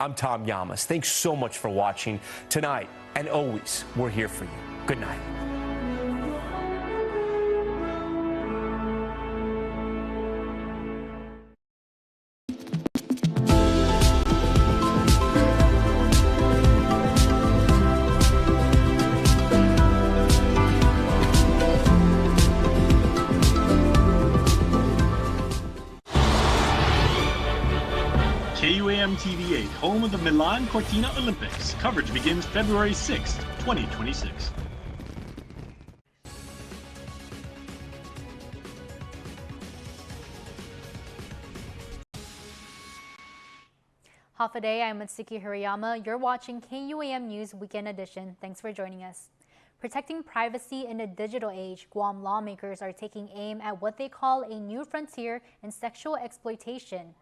I'm Tom Llamas. Thanks so much for watching tonight, and always, we're here for you. Good night. KUAM TV8, home of the Milan Cortina Olympics. Coverage begins February 6, 2026. Half a day, I'm Mitsuki Hirayama. You're watching KUAM News Weekend Edition. Thanks for joining us. Protecting privacy in a digital age, Guam lawmakers are taking aim at what they call a new frontier in sexual exploitation.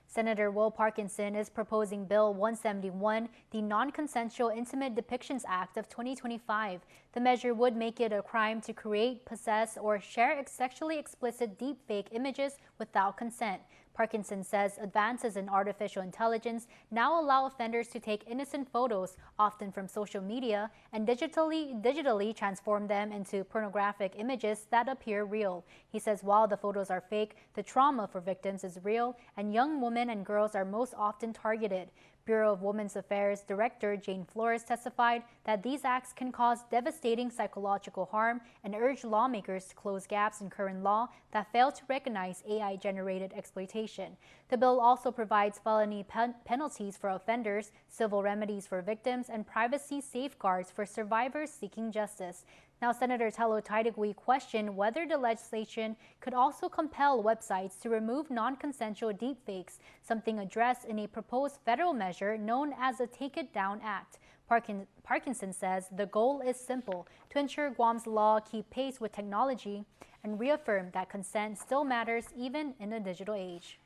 Senator Will Parkinson is proposing Bill 171, the Non-Consensual Intimate Depictions Act of 2025. The measure would make it a crime to create, possess, or share sexually explicit deepfake images without consent. Parkinson says advances in artificial intelligence now allow offenders to take innocent photos, often from social media, and digitally transform them into pornographic images that appear real. He says while the photos are fake, the trauma for victims is real, and young women and girls are most often targeted. Bureau of Women's Affairs Director Jane Flores testified that these acts can cause devastating psychological harm and urged lawmakers to close gaps in current law that fail to recognize AI-generated exploitation. The bill also provides felony penalties for offenders, civil remedies for victims, and privacy safeguards for survivors seeking justice. Now, Senator Tello Taitigui questioned whether the legislation could also compel websites to remove non-consensual deepfakes, something addressed in a proposed federal measure known as the Take It Down Act. Parkinson says the goal is simple: to ensure Guam's law keep pace with technology and reaffirm that consent still matters even in a digital age.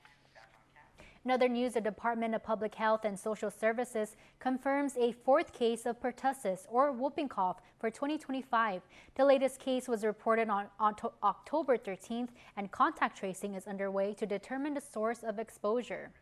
In other news, the Department of Public Health and Social Services confirms a fourth case of pertussis, or whooping cough, for 2025. The latest case was reported on October 13th, and contact tracing is underway to determine the source of exposure.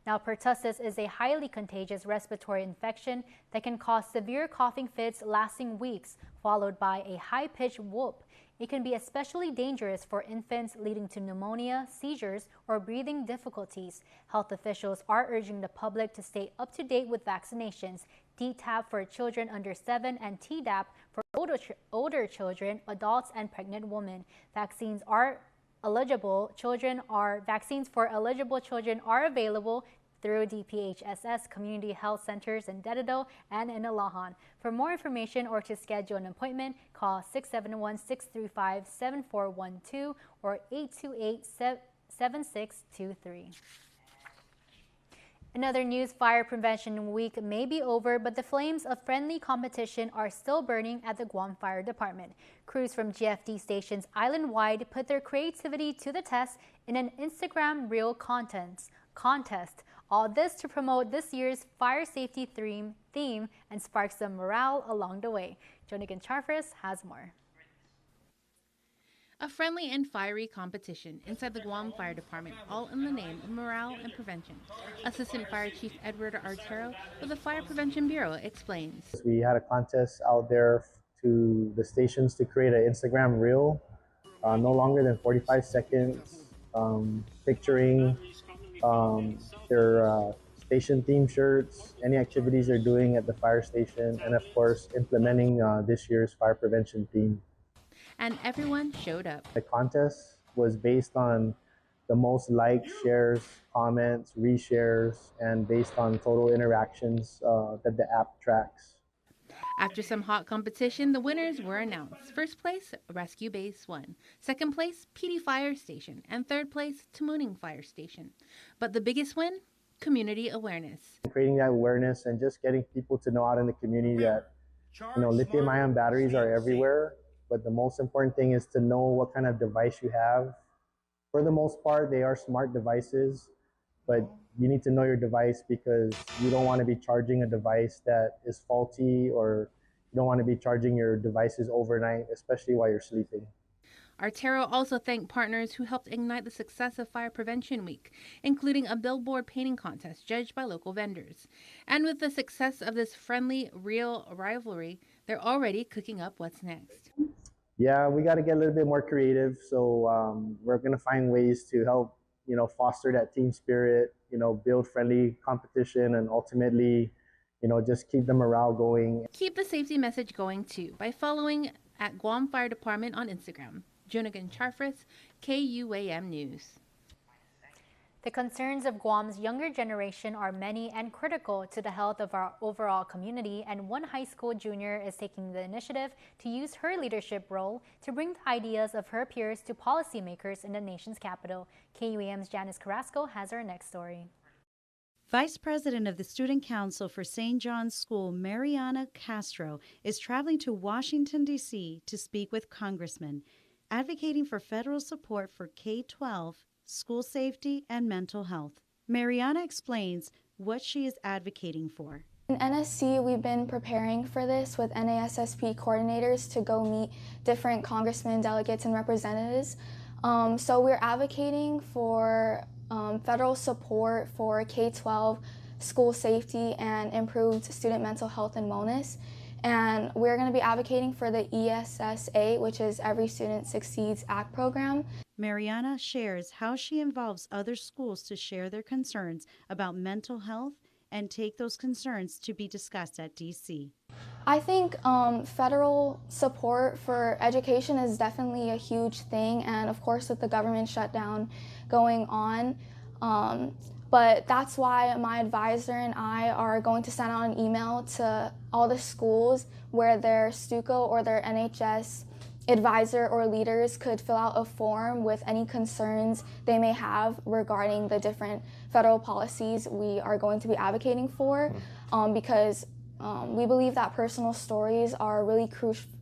Now, pertussis is a highly contagious respiratory infection that can cause severe coughing fits lasting weeks, followed by a high-pitched whoop. It can be especially dangerous for infants, leading to pneumonia, seizures, or breathing difficulties. Health officials are urging the public to stay up to date with vaccinations: DTaP for children under 7 and Tdap for older children, adults, and pregnant women. Vaccines for eligible children are available through DPHSS community health centers in Dededo and in Alahan. For more information or to schedule an appointment, call 671-635-7412 or 828-7623. In other news, Fire Prevention Week may be over, but the flames of friendly competition are still burning at the Guam Fire Department. Crews from GFD stations island-wide put their creativity to the test in an Instagram Reel contest. All this to promote this year's fire safety theme and spark some morale along the way. Jonigan Charfris has more. A friendly and fiery competition inside the Guam Fire Department, all in the name of morale and prevention. Assistant Fire Chief Edward Artero with the Fire Prevention Bureau explains. We had a contest out there to the stations to create an Instagram reel, no longer than 45 seconds, picturing their station theme shirts, any activities they're doing at the fire station, and of course implementing this year's fire prevention theme. And everyone showed up. The contest was based on the most likes, shares, comments, reshares, and based on total interactions that the app tracks. After some hot competition, the winners were announced. First place, Rescue Base 1. Second place, PD Fire Station. And third place, Tamuning Fire Station. But the biggest win? Community awareness. Creating that awareness and just getting people to know out in the community that, lithium-ion batteries are everywhere. But the most important thing is to know what kind of device you have. For the most part, they are smart devices, but you need to know your device because you don't want to be charging a device that is faulty, or you don't want to be charging your devices overnight, especially while you're sleeping. Artero also thanked partners who helped ignite the success of Fire Prevention Week, including a billboard painting contest judged by local vendors. And with the success of this friendly, real rivalry, they're already cooking up what's next. Yeah, we got to get a little bit more creative. So we're going to find ways to help, foster that team spirit, build friendly competition, and ultimately, just keep the morale going. Keep the safety message going too by following at Guam Fire Department on Instagram. Junagan Charfris, KUAM News. The concerns of Guam's younger generation are many and critical to the health of our overall community, and one high school junior is taking the initiative to use her leadership role to bring the ideas of her peers to policymakers in the nation's capital. KUAM's Janice Carrasco has our next story. Vice President of the Student Council for St. John's School, Mariana Castro, is traveling to Washington, D.C. to speak with congressmen, advocating for federal support for K-12, school safety, and mental health. Mariana explains what she is advocating for. In NSC, we've been preparing for this with NASSP coordinators to go meet different congressmen, delegates, and representatives. So we're advocating for federal support for K-12, school safety, and improved student mental health and wellness. And we're going to be advocating for the ESSA, which is Every Student Succeeds Act program. Mariana shares how she involves other schools to share their concerns about mental health and take those concerns to be discussed at DC. I think federal support for education is definitely a huge thing, and of course with the government shutdown going on. But that's why my advisor and I are going to send out an email to all the schools where their STUCO or their NHS advisor or leaders could fill out a form with any concerns they may have regarding the different federal policies we are going to be advocating for, because we believe that personal stories are really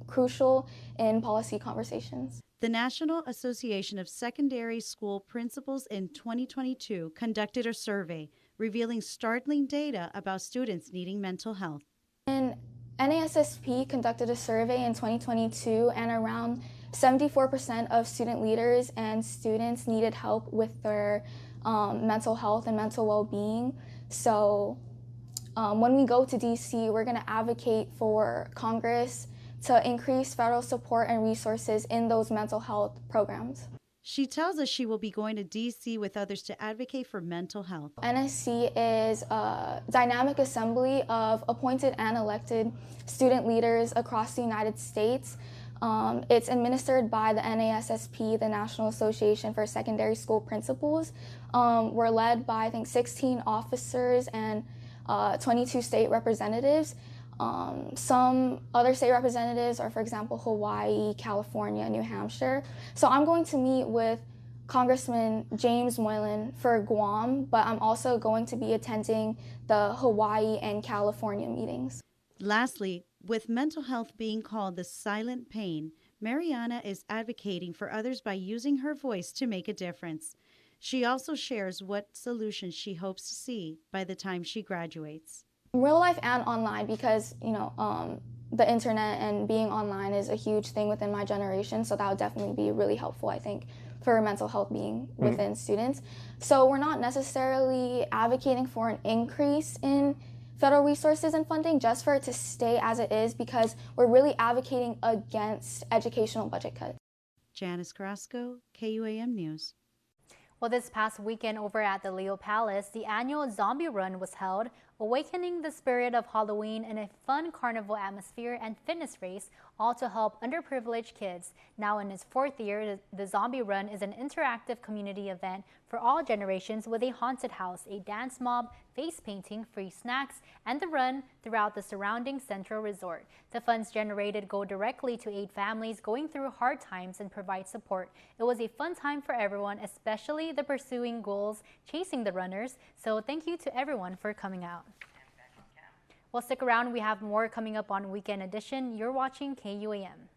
crucial in policy conversations. The National Association of Secondary School Principals in 2022 conducted a survey revealing startling data about students needing mental health. And NASSP conducted a survey in 2022, and around 74% of student leaders and students needed help with their mental health and mental well-being. So when we go to DC, we're going to advocate for Congress to increase federal support and resources in those mental health programs. She tells us she will be going to D.C. with others to advocate for mental health. NSC is a dynamic assembly of appointed and elected student leaders across the United States. It's administered by the NASSP, the National Association for Secondary School Principals. We're led by, I think, 16 officers and 22 state representatives. Some other state representatives are, for example, Hawaii, California, New Hampshire. So I'm going to meet with Congressman James Moylan for Guam, but I'm also going to be attending the Hawaii and California meetings. Lastly, with mental health being called the silent pain, Mariana is advocating for others by using her voice to make a difference. She also shares what solutions she hopes to see by the time she graduates. Real life and online, because the internet and being online is a huge thing within my generation, so that would definitely be really helpful, I think, for mental health being within students. So we're not necessarily advocating for an increase in federal resources and funding, just for it to stay as it is, because we're really advocating against educational budget cuts. Janice Carrasco, KUAM News. Well, this past weekend over at the Leo Palace, the annual Zombie Run was held, awakening the spirit of Halloween in a fun carnival atmosphere and fitness race, all to help underprivileged kids. Now in its fourth year, the Zombie Run is an interactive community event for all generations with a haunted house, a dance mob, face painting, free snacks, and the run throughout the surrounding Central Resort. The funds generated go directly to aid families going through hard times and provide support. It was a fun time for everyone, especially the pursuing goals, chasing the runners. So thank you to everyone for coming out. Well, stick around. We have more coming up on Weekend Edition. You're watching KUAM.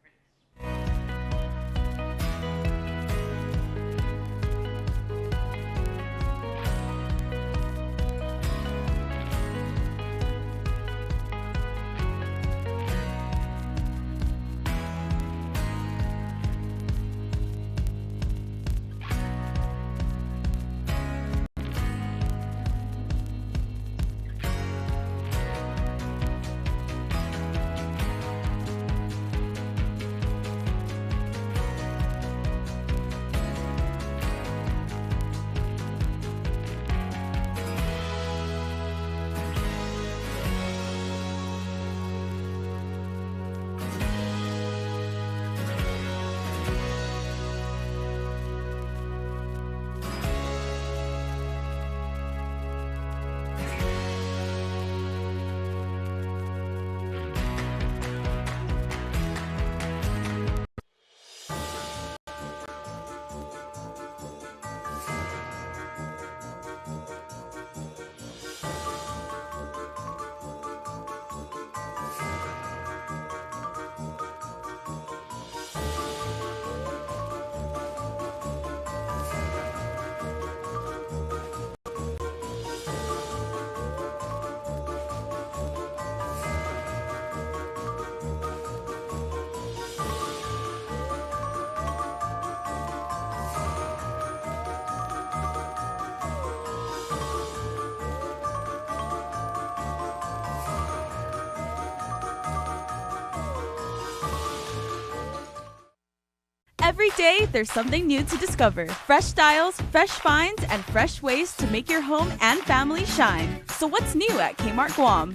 Every day, there's something new to discover. Fresh styles, fresh finds, and fresh ways to make your home and family shine. So what's new at Kmart Guam?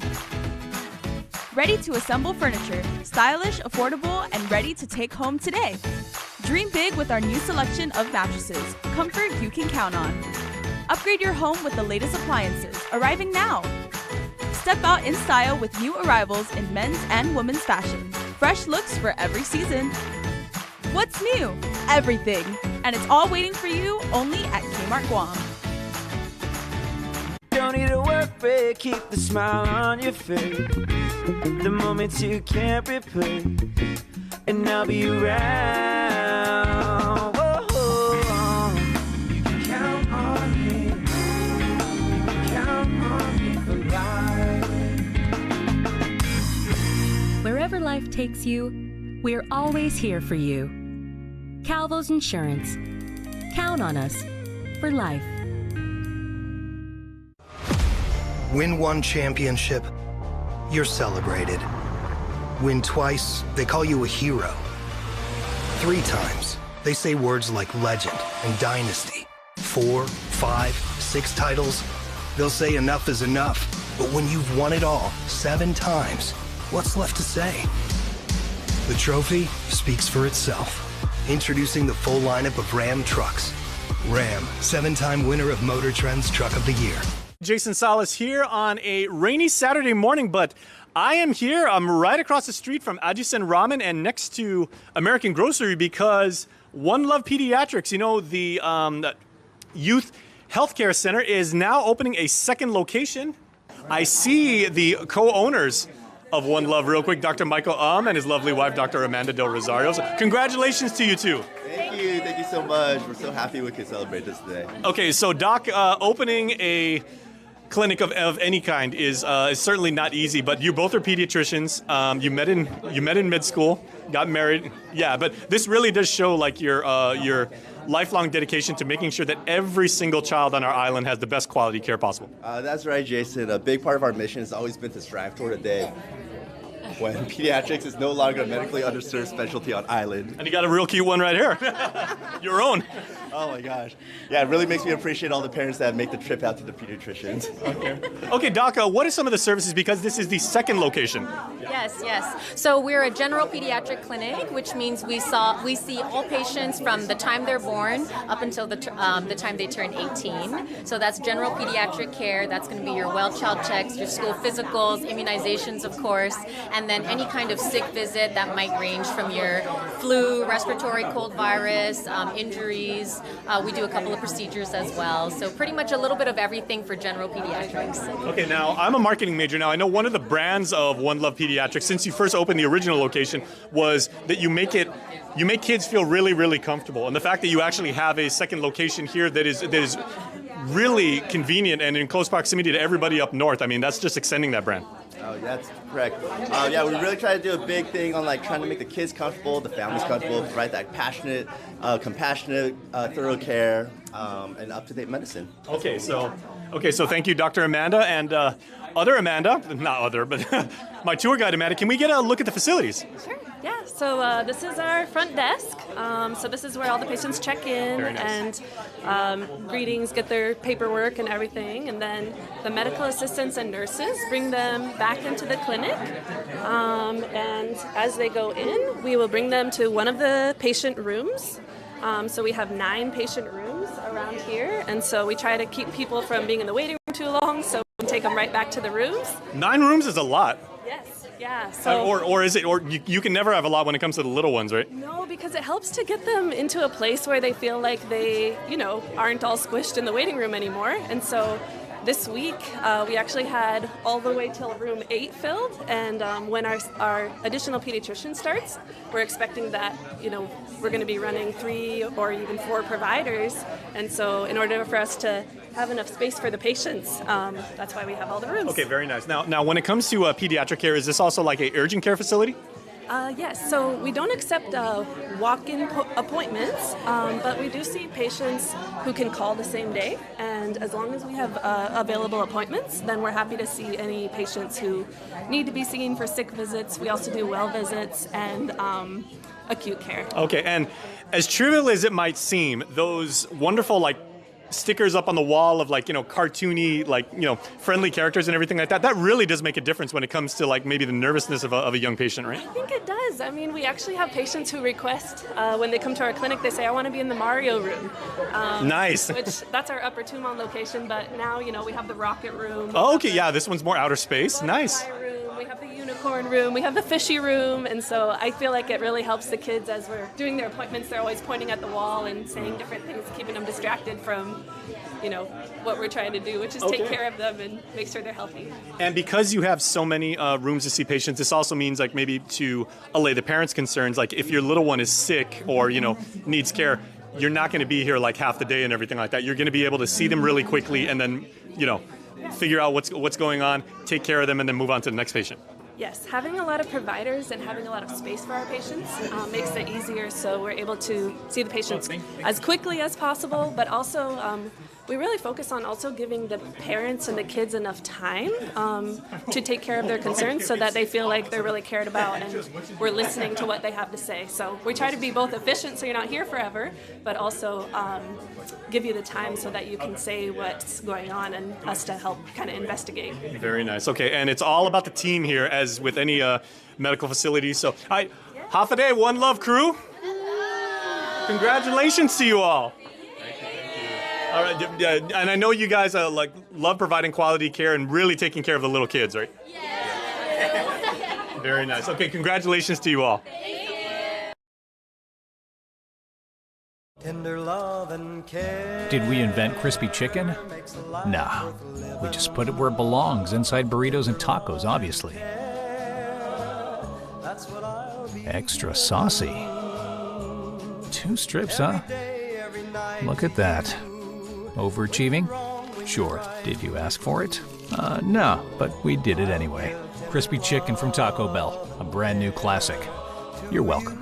Ready to assemble furniture, stylish, affordable, and ready to take home today. Dream big with our new selection of mattresses, comfort you can count on. Upgrade your home with the latest appliances, arriving now. Step out in style with new arrivals in men's and women's fashion. Fresh looks for every season. What's new? Everything. And it's all waiting for you only at Kmart Guam. Don't need a work break, keep the smile on your face. The moments you can't replace, and I'll be around. Whoa. You can count on me. You can count on me for life. Wherever life takes you, we're always here for you. Calvo's Insurance. Count on us for life. Win one championship, you're celebrated. Win twice, they call you a hero. 3 times, they say words like legend and dynasty. 4, 5, 6 titles, they'll say enough is enough. But when you've won it all 7 times, what's left to say? The trophy speaks for itself. Introducing the full lineup of Ram trucks. Ram, 7-time winner of Motor Trend's Truck of the Year. Jason Salas here on a rainy Saturday morning, but I am here. I'm right across the street from Ajisen Ramen and next to American Grocery because One Love Pediatrics, you know, the youth healthcare center is now opening a second location. I see the co-owners of One Love real quick, Dr. Michael and his lovely wife, Dr. Amanda Del Rosario. So congratulations to you two. Thank you so much. We're so happy we could celebrate this today. Okay, so Doc, opening a clinic of any kind is certainly not easy, but you both are pediatricians. You met in med school, got married. Yeah, but this really does show like your lifelong dedication to making sure that every single child on our island has the best quality care possible. That's right, Jason. A big part of our mission has always been to strive toward a day when pediatrics is no longer a medically underserved specialty on island. And you got a real cute one right here. Your own. Oh my gosh. Yeah, it really makes me appreciate all the parents that make the trip out to the pediatricians. Okay, Doc, what are some of the services, because this is the second location? Yes. So we're a general pediatric clinic, which means we see all patients from the time they're born up until the time they turn 18. So that's general pediatric care. That's going to be your well child checks, your school physicals, immunizations, of course, and then any kind of sick visit that might range from your flu, respiratory cold virus, injuries. We do a couple of procedures as well. So pretty much a little bit of everything for general pediatrics. Okay, now I'm a marketing major. Now I know one of the brands of One Love Pediatrics, since you first opened the original location, was that you make kids feel really, really comfortable. And the fact that you actually have a second location here that is really convenient and in close proximity to everybody up north, I mean, that's just extending that brand. Oh, that's correct. Yeah, we really try to do a big thing on like trying to make the kids comfortable, the families comfortable, provide that passionate, compassionate, thorough care, and up-to-date medicine. Okay, so thank you, Dr. Amanda, and other Amanda, not other, but my tour guide Amanda. Can we get a look at the facilities? Sure. Yeah. So this is our front desk. So this is where all the patients check in. Very nice. And greetings, get their paperwork and everything, and then the medical assistants and nurses bring them back into the clinic. And as they go in, we will bring them to one of the patient rooms. So we have 9 patient rooms around here, and so we try to keep people from being in the waiting room too long, so we take them right back to the rooms. 9 rooms is a lot. Yes. Yeah. So, or you can never have a lot when it comes to the little ones, right? No, because it helps to get them into a place where they feel like they, aren't all squished in the waiting room anymore. And so this week, we actually had all the way till room 8 filled, and when our additional pediatrician starts, we're expecting that, we're going to be running 3 or even 4 providers, and so in order for us to have enough space for the patients, that's why we have all the rooms. Okay, very nice. Now when it comes to pediatric care, is this also like a urgent care facility? Yes, so we don't accept walk-in appointments, but we do see patients who can call the same day, and as long as we have available appointments, then we're happy to see any patients who need to be seen for sick visits. We also do well visits, and acute care. Okay, and as trivial as it might seem, those wonderful like stickers up on the wall of like, cartoony, like, friendly characters and everything like that, that really does make a difference when it comes to like maybe the nervousness of a young patient, right? I think it does. I mean, we actually have patients who request, when they come to our clinic, they say, I want to be in the Mario room. Nice. Which, that's our Upper Tumon location, but now, we have the rocket room. Oh, okay, yeah, this one's more outer space. Nice. Room, we have the unicorn room, we have the fishy room, and so I feel like it really helps the kids as we're doing their appointments. They're always pointing at the wall and saying different things, keeping them distracted from, what we're trying to do, which is take care of them and make sure they're healthy. And because you have so many rooms to see patients, this also means like maybe to allay the parents' concerns, like if your little one is sick or, needs care, you're not going to be here like half the day and everything like that. You're going to be able to see them really quickly and then, figure out what's going on, take care of them, and then move on to the next patient. Yes, having a lot of providers and having a lot of space for our patients makes it easier, so we're able to see the patients as quickly as possible, but also we really focus on also giving the parents and the kids enough time to take care of their concerns so that they feel like they're really cared about and we're listening to what they have to say. So we try to be both efficient so you're not here forever, but also give you the time so that you can say what's going on and us to help kind of investigate. Very nice. Okay, and it's all about the team here, as with any medical facility. So, half a day, one love crew. Congratulations to you all. All right, and I know you guys love providing quality care and really taking care of the little kids, right? Yeah. Very nice. Okay, congratulations to you all. Tender love and care. Did we invent crispy chicken? Nah. We just put it where it belongs, inside burritos and tacos, obviously. Extra saucy. 2 strips, huh? Look at that. Overachieving? Sure. Did you ask for it? No, but we did it anyway. Crispy chicken from Taco Bell, a brand new classic. You're welcome.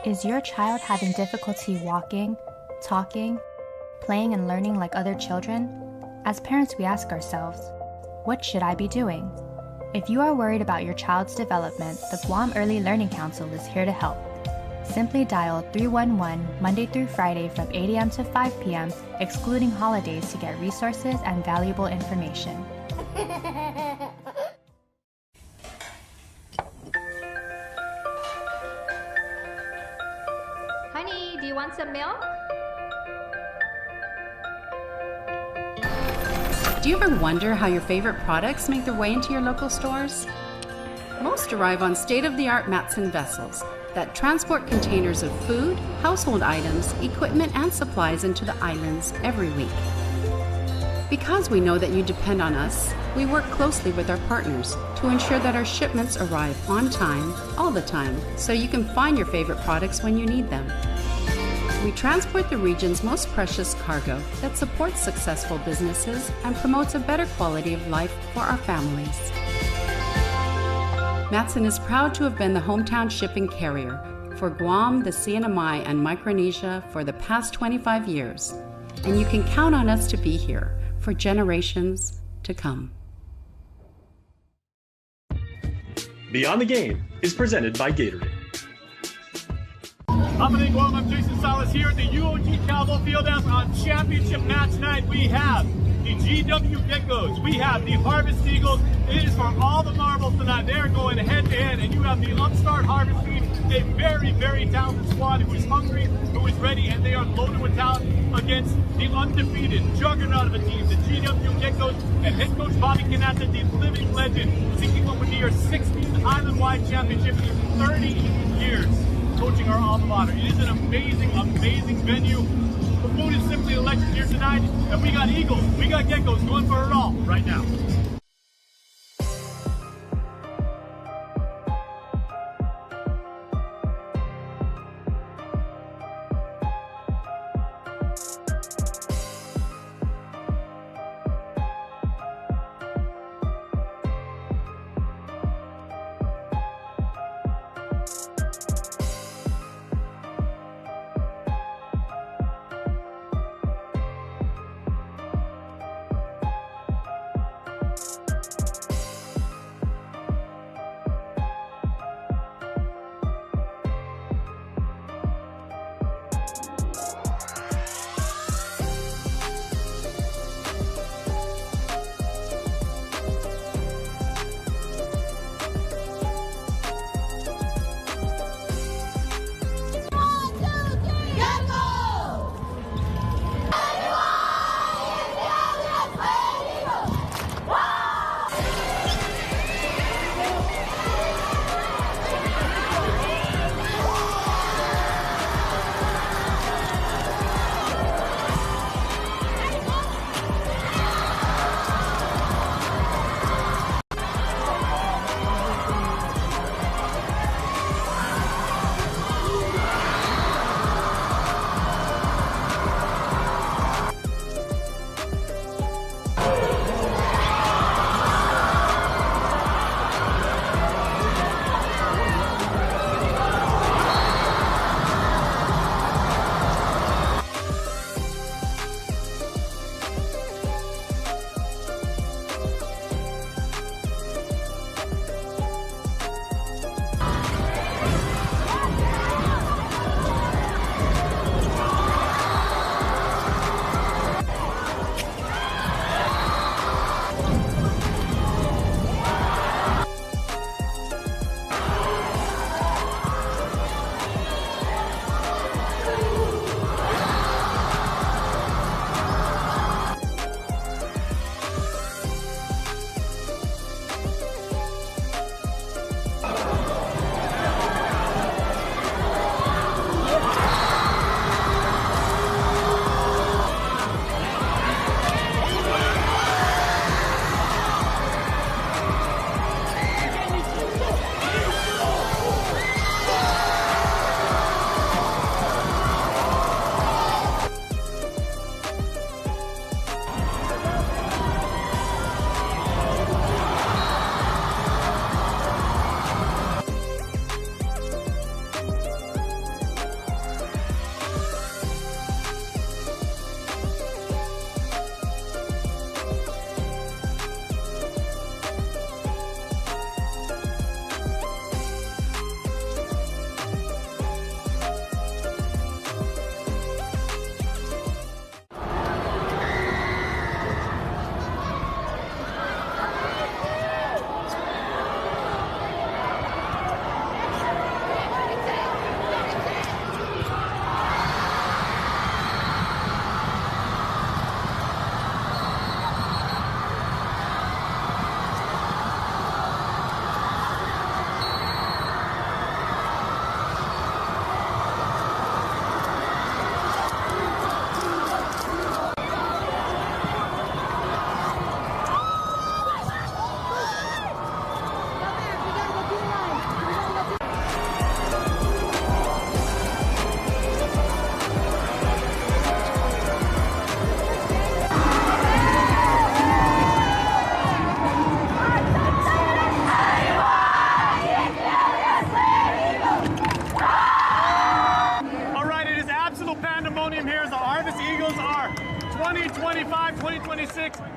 Is your child having difficulty walking, talking, playing and learning like other children? As parents, we ask ourselves, what should I be doing? If you are worried about your child's development, the Guam Early Learning Council is here to help. Simply dial 311 Monday through Friday from 8 a.m. to 5 p.m., excluding holidays, to get resources and valuable information. Honey, do you want some milk? Do you ever wonder how your favorite products make their way into your local stores? Most arrive on state-of-the-art Matson vessels that transport containers of food, household items, equipment, and supplies into the islands every week. Because we know that you depend on us, we work closely with our partners to ensure that our shipments arrive on time, all the time, so you can find your favorite products when you need them. We transport the region's most precious cargo that supports successful businesses and promotes a better quality of life for our families. Matson is proud to have been the hometown shipping carrier for Guam, the CNMI, and Micronesia for the past 25 years, and you can count on us to be here for generations to come. Beyond the Game is presented by Gatorade. Guam, I'm Jason Salas here at the UOG Calvo Fieldhouse on championship match night. We have the GW Geckos, we have the Harvest Eagles. It is for all the marbles tonight. They're going head to head, and you have the upstart Harvest team, a very, very talented squad who is hungry, who is ready, and they are loaded with talent against the undefeated juggernaut of a team, the GW Geckos, and head coach Bobby Canasta, the living legend, seeking what would be your 16th island-wide championship in 30 years. Coaching our alma mater. It is an amazing, amazing venue. The food is simply electric here tonight, and we got Eagles, we got Geckos going for it all right now.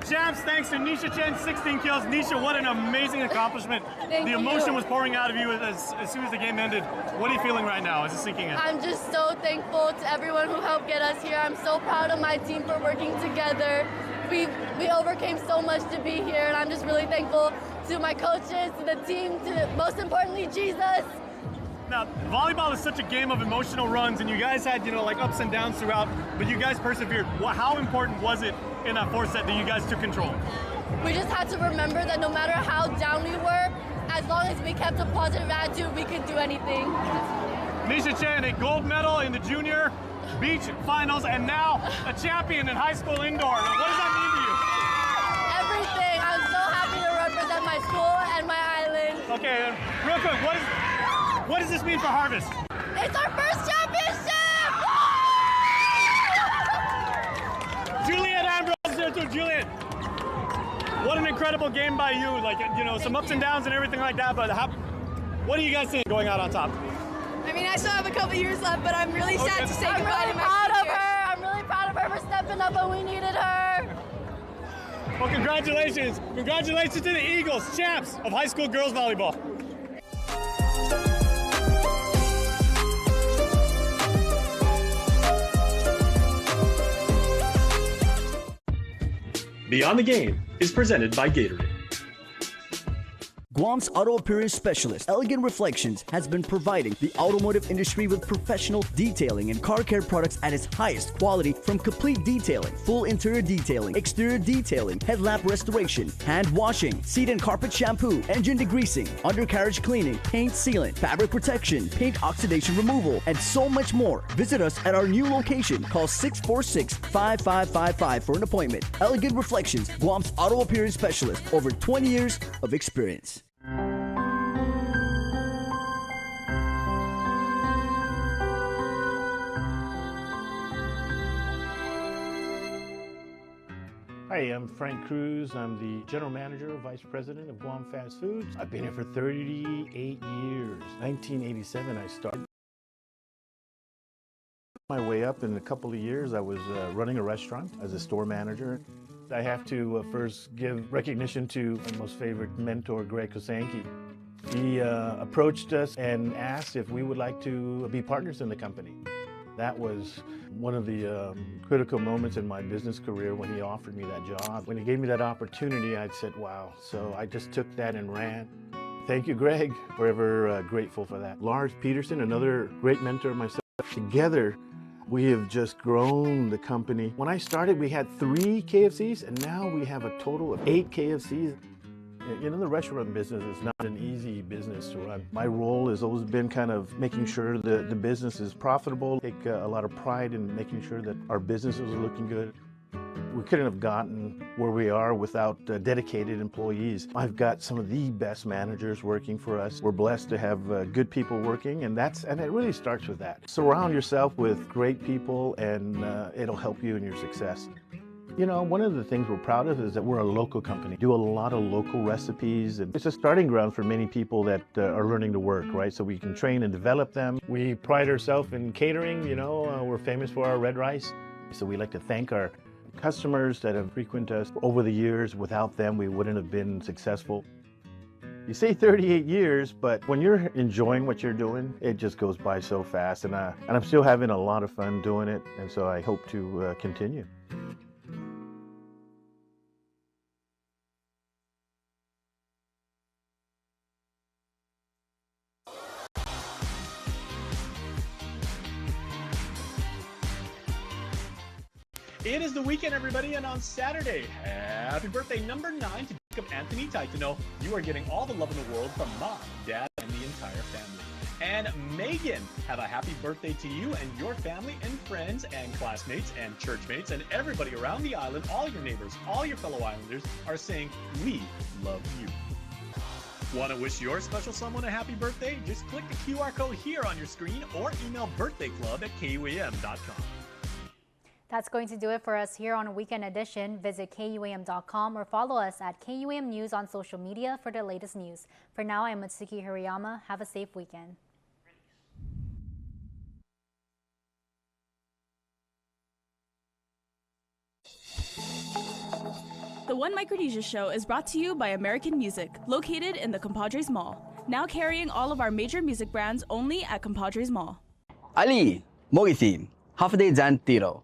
Champs, thanks to Nisha Chen, 16 kills. Nisha, what an amazing accomplishment. Thank the you. emotion was pouring out of you as soon as the game ended. What are you feeling right now? Is it sinking in? I'm just so thankful to everyone who helped get us here. I'm so proud of my team for working together. We overcame so much to be here, and I'm just really thankful to my coaches, to the team, to most importantly, Jesus. Now, volleyball is such a game of emotional runs, and you guys had, like ups and downs throughout, but you guys persevered. Well, how important was it in that fourth set that you guys took control? We just had to remember that no matter how down we were, as long as we kept a positive attitude, we could do anything. Nisha Chen, a gold medal in the junior beach finals, and now a champion in high school indoor. Now, what does that mean to you? Everything. I'm so happy to represent my school and my island. Okay, real quick, what does this mean for Harvest? It's our first championship! Juliet Ambrose there too. Juliet, what an incredible game by you. Some ups and downs and everything like that, but what do you guys think going out on top? I mean, I still have a couple years left, but I'm really sad to say goodbye to my teacher. I'm really proud of her for stepping up when we needed her. Well, congratulations. Congratulations to the Eagles, champs of high school girls volleyball. Beyond the Game is presented by Gatorade. Guam's auto appearance specialist, Elegant Reflections, has been providing the automotive industry with professional detailing and car care products at its highest quality, from complete detailing, full interior detailing, exterior detailing, headlamp restoration, hand washing, seat and carpet shampoo, engine degreasing, undercarriage cleaning, paint sealant, fabric protection, paint oxidation removal, and so much more. Visit us at our new location. Call 646-5555 for an appointment. Elegant Reflections, Guam's auto appearance specialist, over 20 years of experience. Hi, I'm Frank Cruz. I'm the General Manager, Vice President of Guam Fast Foods. I've been here for 38 years. 1987 I started. My way up in a couple of years, I was running a restaurant as a store manager. I have to first give recognition to my most favorite mentor, Greg Kosanke. He approached us and asked if we would like to be partners in the company. That was one of the critical moments in my business career when he offered me that job. When he gave me that opportunity, I said, wow. So I just took that and ran. Thank you, Greg. Forever grateful for that. Lars Peterson, another great mentor of myself. Together, we have just grown the company. When I started, we had 3 KFCs, and now we have a total of 8 KFCs. The restaurant business is not an easy business to run. My role has always been kind of making sure that the business is profitable. Take a lot of pride in making sure that our businesses are looking good. We couldn't have gotten where we are without dedicated employees. I've got some of the best managers working for us. We're blessed to have good people working, and it really starts with that. Surround yourself with great people, and it'll help you in your success. One of the things we're proud of is that we're a local company. Do a lot of local recipes, and it's a starting ground for many people that are learning to work, right? So we can train and develop them. We pride ourselves in catering. We're famous for our red rice. So we like to thank our customers that have frequented us over the years. Without them, we wouldn't have been successful. You say 38 years, but when you're enjoying what you're doing, it just goes by so fast. And I'm still having a lot of fun doing it, and so I hope to continue. It is the weekend, everybody, and on Saturday, happy birthday number 9 to Jacob Anthony Taitano. You are getting all the love in the world from Mom, Dad, and the entire family. And Megan, have a happy birthday to you and your family and friends and classmates and churchmates and everybody around the island. All your neighbors, all your fellow islanders are saying, we love you. Want to wish your special someone a happy birthday? Just click the QR code here on your screen or email birthdayclub@kuam.com. That's going to do it for us here on Weekend Edition. Visit KUAM.com or follow us at KUAM News on social media for the latest news. For now, I'm Mitsuki Hirayama. Have a safe weekend. The One Micronesia Show is brought to you by American Music, located in the Compadres Mall. Now carrying all of our major music brands only at Compadres Mall. Ali, Mogitin, Hafaday Zan Tiro,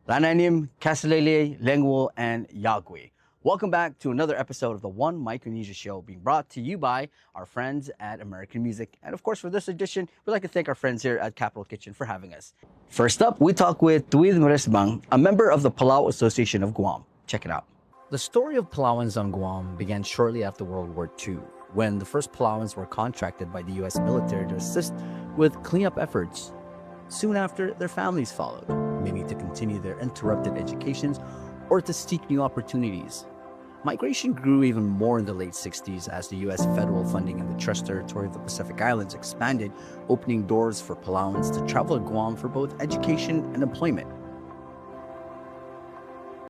Lananim, Kasalele, Lengwo, and Yagwe. Welcome back to another episode of the One Micronesia Show, being brought to you by our friends at American Music. And of course, for this edition, we'd like to thank our friends here at Capital Kitchen for having us. First up, we talk with Tuwid Moresbang, a member of the Palau Association of Guam. Check it out. The story of Palauans on Guam began shortly after World War II, when the first Palauans were contracted by the U.S. military to assist with cleanup efforts. Soon after, their families followed, maybe to continue their interrupted educations or to seek new opportunities. Migration grew even more in the late 60s as the U.S. federal funding in the Trust Territory of the Pacific Islands expanded, opening doors for Palauans to travel to Guam for both education and employment.